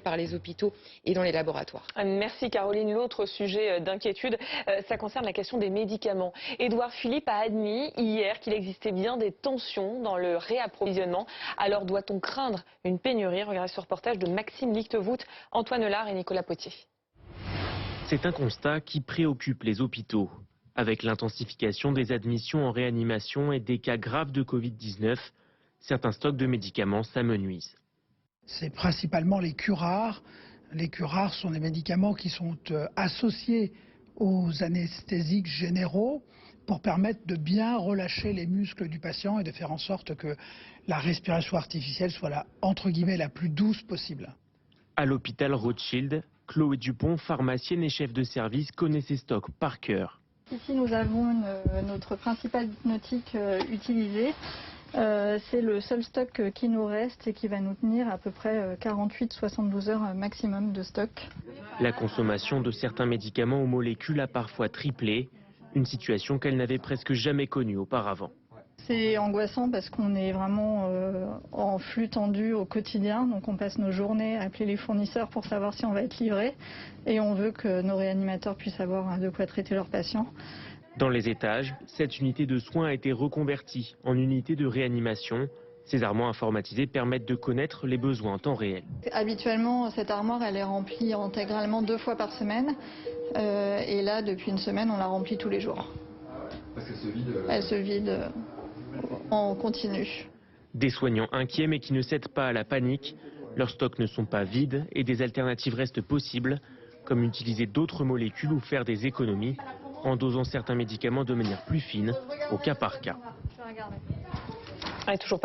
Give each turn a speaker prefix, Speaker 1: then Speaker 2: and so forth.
Speaker 1: par les hôpitaux et dans les laboratoires.
Speaker 2: Merci Caroline. L'autre sujet d'inquiétude, ça concerne la question des médicaments. Édouard Philippe a admis hier qu'il existait bien des tensions dans le réapprovisionnement. Alors doit-on craindre une pénurie? Regardez ce reportage de Maxime Lichtevoet, Antoine Lard et Nicolas Potier.
Speaker 3: C'est un constat qui préoccupe les hôpitaux. Avec l'intensification des admissions en réanimation et des cas graves de Covid-19, certains stocks de médicaments s'amenuisent.
Speaker 4: C'est principalement les curares. Les curares sont des médicaments qui sont associés aux anesthésiques généraux pour permettre de bien relâcher les muscles du patient et de faire en sorte que la respiration artificielle soit entre guillemets la plus douce possible.
Speaker 3: À l'hôpital Rothschild, Chloé Dupont, pharmacienne et chef de service, connaît ses stocks par cœur.
Speaker 5: Ici, nous avons notre principal hypnotique utilisé. C'est le seul stock qui nous reste et qui va nous tenir à peu près 48-72 heures maximum de stock.
Speaker 3: La consommation de certains médicaments aux molécules a parfois triplé, une situation qu'elle n'avait presque jamais connue auparavant.
Speaker 5: C'est angoissant parce qu'on est vraiment en flux tendu au quotidien. Donc on passe nos journées à appeler les fournisseurs pour savoir si on va être livré. Et on veut que nos réanimateurs puissent avoir de quoi traiter leurs patients.
Speaker 3: Dans les étages, cette unité de soins a été reconvertie en unité de réanimation. Ces armoires informatisées permettent de connaître les besoins en temps réel.
Speaker 5: Habituellement, cette armoire, elle est remplie intégralement 2 fois par semaine. Et là, depuis une semaine, on la remplit tous les jours.
Speaker 6: Parce qu'elle se vide
Speaker 5: Elle se vide en continu.
Speaker 3: Des soignants inquiets mais qui ne cèdent pas à la panique. Leurs stocks ne sont pas vides et des alternatives restent possibles, comme utiliser d'autres molécules ou faire des économies en dosant certains médicaments de manière plus fine, au cas par cas.
Speaker 2: Toujours